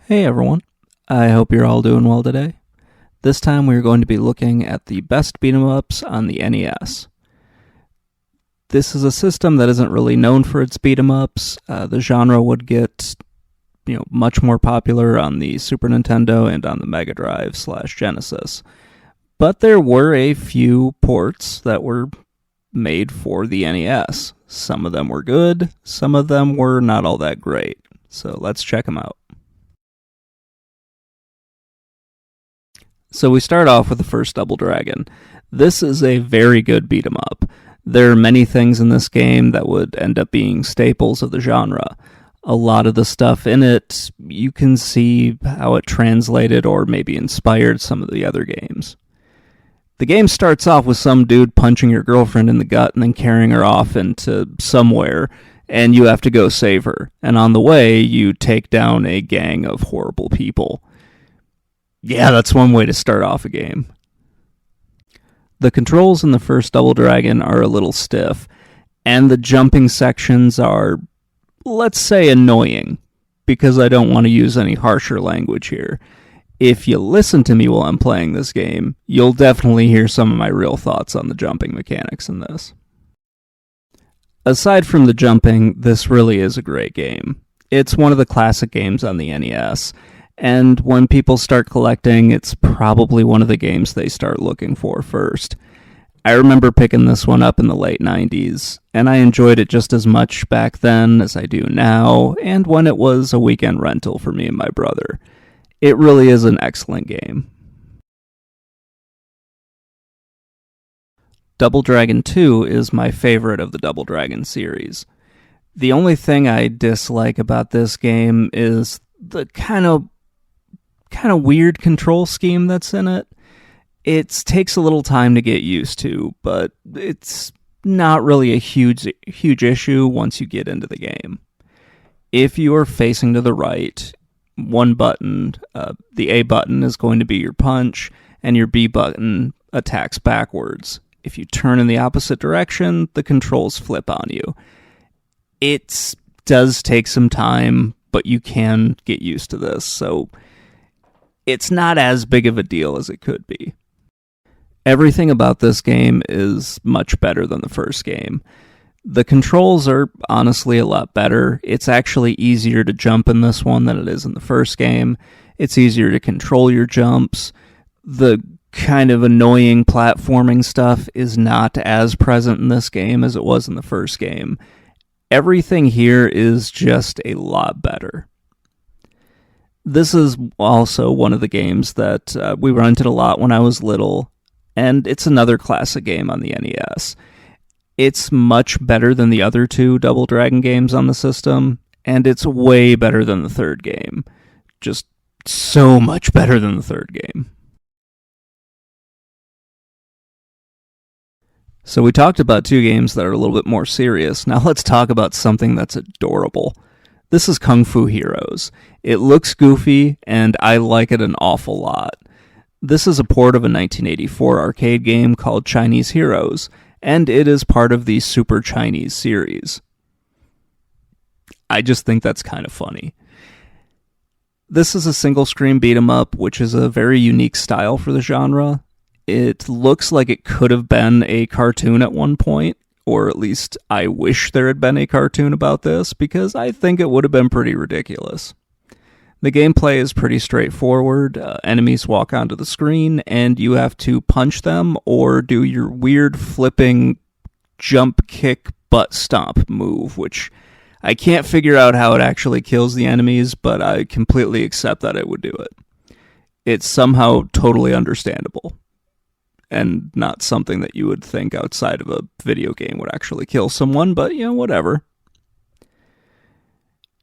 Hey everyone, I hope you're all doing well today. This time we're going to be looking at the best beat 'em ups on the NES. This is a system that isn't really known for its beat 'em ups. The genre would get much more popular on the Super Nintendo and on the Mega Drive/Genesis. But there were a few ports that were made for the NES. Some of them were good, some of them were not all that great. So let's check them out. So we start off with the first Double Dragon. This is a very good beat 'em up. There are many things in this game that would end up being staples of the genre. A lot of the stuff in it, you can see how it translated or maybe inspired some of the other games. The game starts off with some dude punching your girlfriend in the gut and then carrying her off into somewhere, and you have to go save her. And on the way, you take down a gang of horrible people. Yeah, that's one way to start off a game. The controls in the first Double Dragon are a little stiff, and the jumping sections are, let's say, annoying, because I don't want to use any harsher language here. If you listen to me while I'm playing this game, you'll definitely hear some of my real thoughts on the jumping mechanics in this. Aside from the jumping, this really is a great game. It's one of the classic games on the NES, and when people start collecting, it's probably one of the games they start looking for first. I remember picking this one up in the late 90s, and I enjoyed it just as much back then as I do now, and when it was a weekend rental for me and my brother. It really is an excellent game. Double Dragon 2 is my favorite of the Double Dragon series. The only thing I dislike about this game is the kind of weird control scheme that's in it. It takes a little time to get used to, but it's not really a huge issue once you get into the game. If you are facing to the right, one button, the A button is going to be your punch, and your B button attacks backwards. If you turn in the opposite direction, the controls flip on you. It does take some time, but you can get used to this, so it's not as big of a deal as it could be. Everything about this game is much better than the first game. The controls are honestly a lot better. It's actually easier to jump in this one than it is in the first game. It's easier to control your jumps. The kind of annoying platforming stuff is not as present in this game as it was in the first game. Everything here is just a lot better. This is also one of the games that we rented a lot when I was little, and it's another classic game on the NES. It's much better than the other two Double Dragon games on the system, and it's way better than the third game. Just so much better than the third game. So we talked about two games that are a little bit more serious. Now let's talk about something that's adorable. This is Kung Fu Heroes. It looks goofy, and I like it an awful lot. This is a port of a 1984 arcade game called Chinese Heroes, and it is part of the Super Chinese series. I just think that's kind of funny. This is a single-screen beat-em-up, which is a very unique style for the genre. It looks like it could have been a cartoon at one point, or at least I wish there had been a cartoon about this, because I think it would have been pretty ridiculous. The gameplay is pretty straightforward. Enemies walk onto the screen, and you have to punch them or do your weird flipping jump, kick, butt stomp move, which I can't figure out how it actually kills the enemies, but I completely accept that it would do it. It's somehow totally understandable, and not something that you would think outside of a video game would actually kill someone, but, whatever.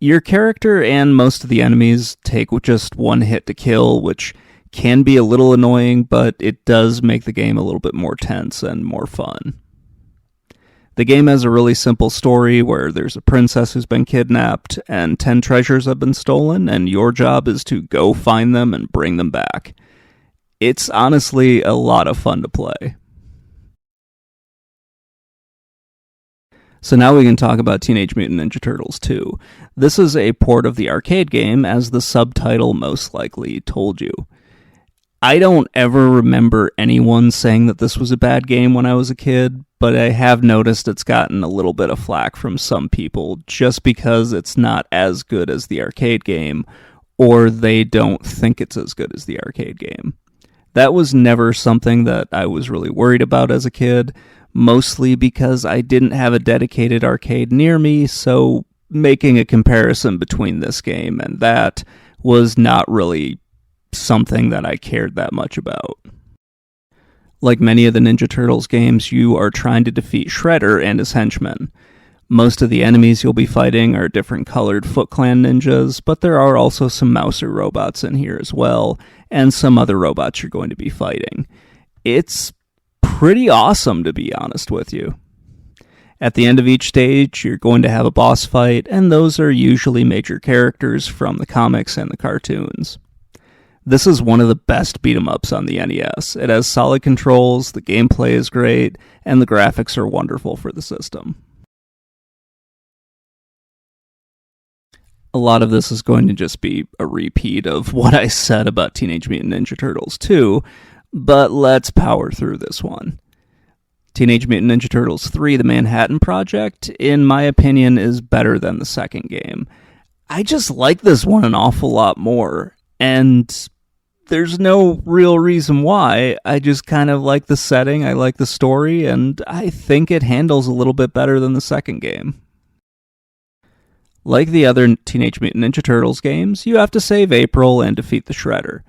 Your character and most of the enemies take just one hit to kill, which can be a little annoying, but it does make the game a little bit more tense and more fun. The game has a really simple story where there's a princess who's been kidnapped and 10 treasures have been stolen, and your job is to go find them and bring them back. It's honestly a lot of fun to play. So now we can talk about Teenage Mutant Ninja Turtles 2. This is a port of the arcade game, as the subtitle most likely told you. I don't ever remember anyone saying that this was a bad game when I was a kid, but I have noticed it's gotten a little bit of flack from some people just because it's not as good as the arcade game, or they don't think it's as good as the arcade game. That was never something that I was really worried about as a kid, mostly because I didn't have a dedicated arcade near me, so making a comparison between this game and that was not really something that I cared that much about. Like many of the Ninja Turtles games, you are trying to defeat Shredder and his henchmen. Most of the enemies you'll be fighting are different colored Foot Clan ninjas, but there are also some Mouser robots in here as well, and some other robots you're going to be fighting. It's pretty awesome, to be honest with you. At the end of each stage, you're going to have a boss fight, and those are usually major characters from the comics and the cartoons. This is one of the best beat-em-ups on the NES. It has solid controls, the gameplay is great, and the graphics are wonderful for the system. A lot of this is going to just be a repeat of what I said about Teenage Mutant Ninja Turtles 2, but let's power through this one. Teenage Mutant Ninja Turtles 3, The Manhattan Project, in my opinion, is better than the second game. I just like this one an awful lot more, and there's no real reason why. I just kind of like the setting, I like the story, and I think it handles a little bit better than the second game. Like the other Teenage Mutant Ninja Turtles games, you have to save April and defeat the Shredder.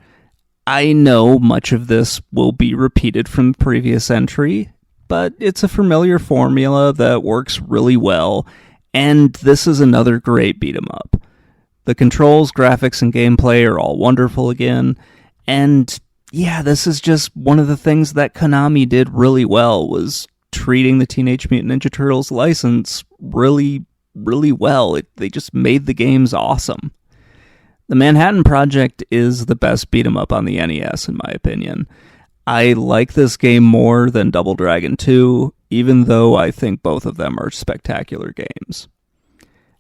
I know much of this will be repeated from the previous entry, but it's a familiar formula that works really well, and this is another great beat-em-up. The controls, graphics, and gameplay are all wonderful again, and yeah, this is just one of the things that Konami did really well, was treating the Teenage Mutant Ninja Turtles license really well. They just made the games awesome. The Manhattan Project is the best beat-em-up on the NES, in my opinion. I like this game more than Double Dragon 2, even though I think both of them are spectacular games.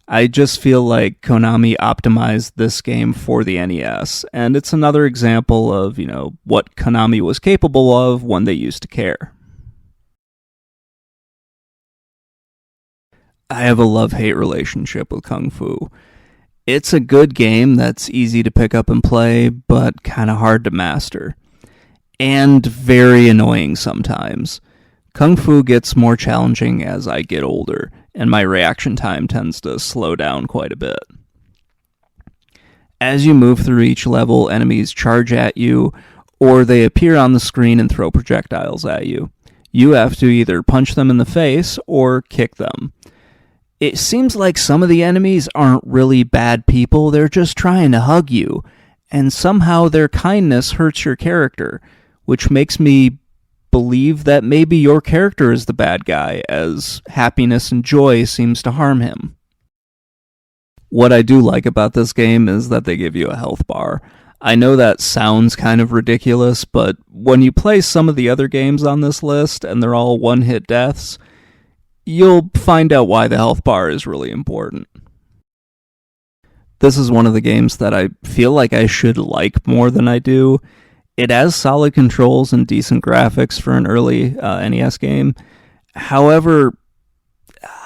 I just feel like Konami optimized this game for the NES, and it's another example of, what Konami was capable of when they used to care. I have a love-hate relationship with Kung Fu. It's a good game that's easy to pick up and play, but kind of hard to master. And very annoying sometimes. Kung Fu gets more challenging as I get older, and my reaction time tends to slow down quite a bit. As you move through each level, enemies charge at you, or they appear on the screen and throw projectiles at you. You have to either punch them in the face or kick them. It seems like some of the enemies aren't really bad people, they're just trying to hug you, and somehow their kindness hurts your character, which makes me believe that maybe your character is the bad guy, as happiness and joy seems to harm him. What I do like about this game is that they give you a health bar. I know that sounds kind of ridiculous, but when you play some of the other games on this list, and they're all one-hit deaths, you'll find out why the health bar is really important. This is one of the games that I feel like I should like more than I do. It has solid controls and decent graphics for an early NES game. However,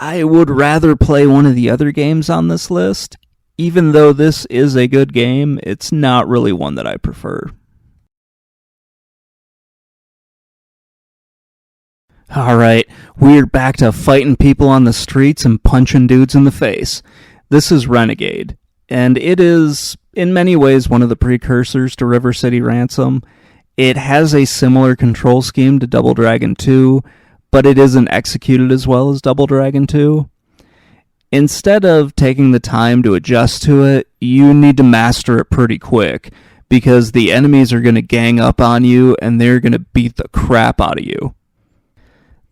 I would rather play one of the other games on this list. Even though this is a good game, it's not really one that I prefer. Alright, we're back to fighting people on the streets and punching dudes in the face. This is Renegade, and it is, in many ways, one of the precursors to River City Ransom. It has a similar control scheme to Double Dragon 2, but it isn't executed as well as Double Dragon 2. Instead of taking the time to adjust to it, you need to master it pretty quick, because the enemies are going to gang up on you and they're going to beat the crap out of you.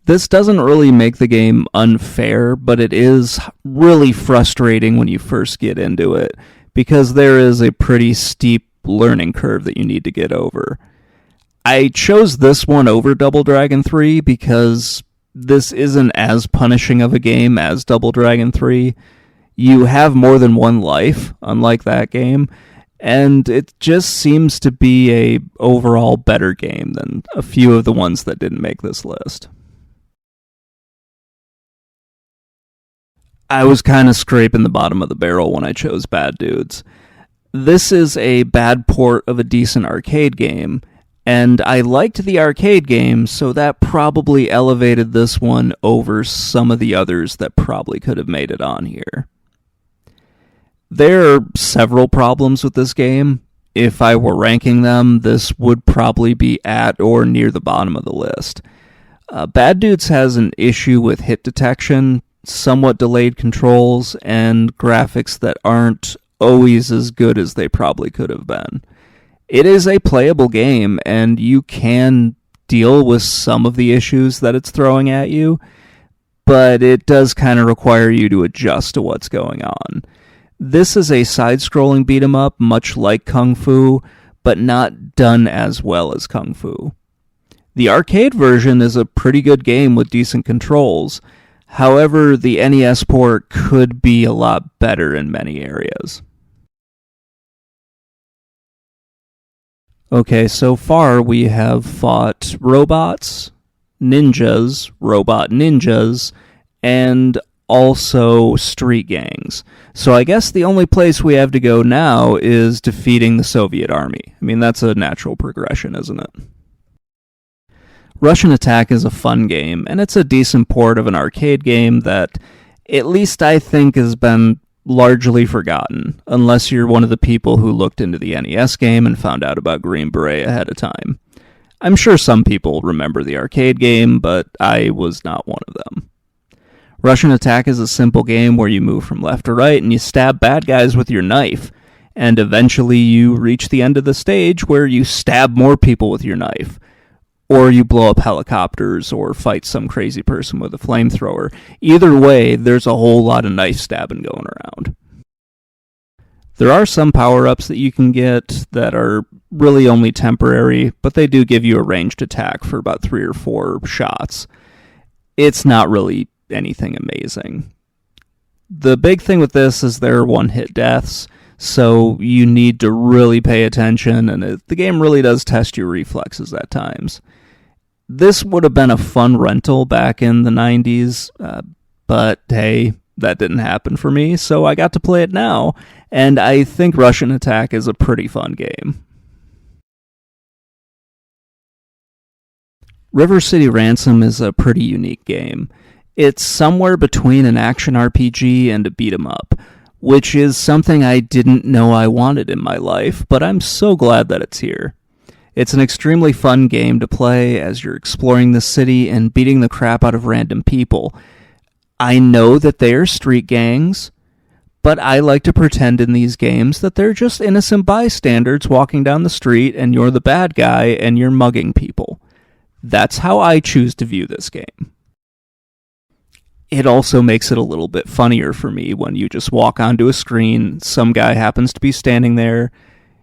This doesn't really make the game unfair, but it is really frustrating when you first get into it, because there is a pretty steep learning curve that you need to get over. I chose this one over Double Dragon 3 because this isn't as punishing of a game as Double Dragon 3. You have more than one life, unlike that game, and it just seems to be a overall better game than a few of the ones that didn't make this list. I was kind of scraping the bottom of the barrel when I chose Bad Dudes. This is a bad port of a decent arcade game, and I liked the arcade game, so that probably elevated this one over some of the others that probably could have made it on here. There are several problems with this game. If I were ranking them, this would probably be at or near the bottom of the list. Bad Dudes has an issue with hit detection, somewhat delayed controls, and graphics that aren't always as good as they probably could have been. It is a playable game, and you can deal with some of the issues that it's throwing at you, but it does kind of require you to adjust to what's going on. This is a side-scrolling beat-em-up, much like Kung Fu, but not done as well as Kung Fu. The arcade version is a pretty good game with decent controls. However, the NES port could be a lot better in many areas. Okay, so far we have fought robots, ninjas, robot ninjas, and also street gangs. So I guess the only place we have to go now is defeating the Soviet army. I mean, that's a natural progression, isn't it? Russian Attack is a fun game, and it's a decent port of an arcade game that, at least I think, has been largely forgotten, unless you're one of the people who looked into the NES game and found out about Green Beret ahead of time. I'm sure some people remember the arcade game, but I was not one of them. Russian Attack is a simple game where you move from left to right and you stab bad guys with your knife, and eventually you reach the end of the stage where you stab more people with your knife, or you blow up helicopters or fight some crazy person with a flamethrower. Either way, there's a whole lot of knife stabbing going around. There are some power-ups that you can get that are really only temporary, but they do give you a ranged attack for about 3 or 4 shots. It's not really anything amazing. The big thing with this is there are one-hit deaths, so you need to really pay attention, and the game really does test your reflexes at times. This would have been a fun rental back in the 90s, but hey, that didn't happen for me, so I got to play it now, and I think Russian Attack is a pretty fun game. River City Ransom is a pretty unique game. It's somewhere between an action RPG and a beat-em-up, which is something I didn't know I wanted in my life, but I'm so glad that it's here. It's an extremely fun game to play as you're exploring the city and beating the crap out of random people. I know that they are street gangs, but I like to pretend in these games that they're just innocent bystanders walking down the street and you're the bad guy and you're mugging people. That's how I choose to view this game. It also makes it a little bit funnier for me when you just walk onto a screen, some guy happens to be standing there,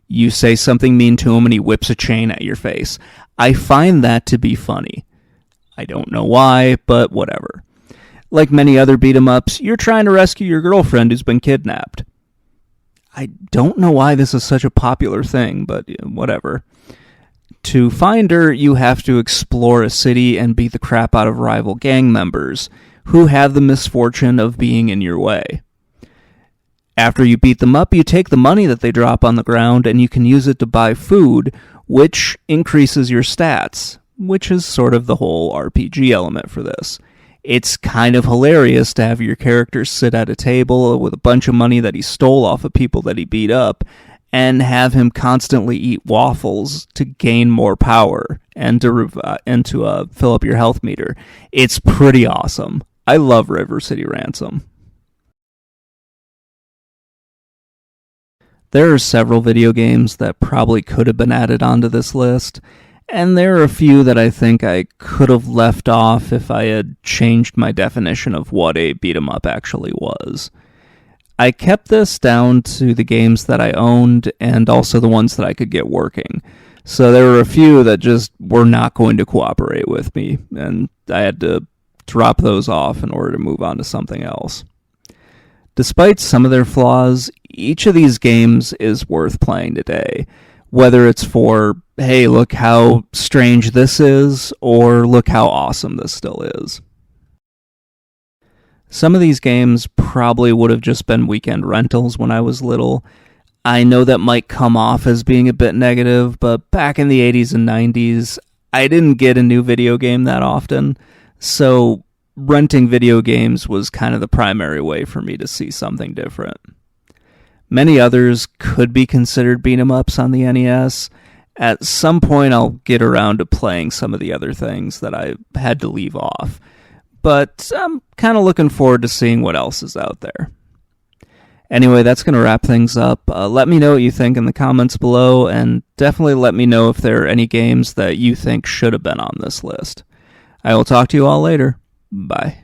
you say something mean to him and he whips a chain at your face. I find that to be funny. I don't know why, but whatever. Like many other beat-em-ups, you're trying to rescue your girlfriend who's been kidnapped. I don't know why this is such a popular thing, but whatever. To find her, you have to explore a city and beat the crap out of rival gang members who have the misfortune of being in your way. After you beat them up, you take the money that they drop on the ground and you can use it to buy food, which increases your stats, which is sort of the whole RPG element for this. It's kind of hilarious to have your character sit at a table with a bunch of money that he stole off of people that he beat up, and have him constantly eat waffles to gain more power and to fill up your health meter. It's pretty awesome. I love River City Ransom. There are several video games that probably could have been added onto this list, and there are a few that I think I could have left off if I had changed my definition of what a beat-em-up actually was. I kept this down to the games that I owned and also the ones that I could get working. So there were a few that just were not going to cooperate with me, and I had to drop those off in order to move on to something else. Despite some of their flaws, each of these games is worth playing today, whether it's for, hey, look how strange this is, or look how awesome this still is. Some of these games probably would have just been weekend rentals when I was little. I know that might come off as being a bit negative, but back in the 80s and 90s, I didn't get a new video game that often, so renting video games was kind of the primary way for me to see something different. Many others could be considered beat-em-ups on the NES. At some point, I'll get around to playing some of the other things that I had to leave off, but I'm kind of looking forward to seeing what else is out there. Anyway, that's going to wrap things up. Let me know what you think in the comments below, and definitely let me know if there are any games that you think should have been on this list. I will talk to you all later. Bye.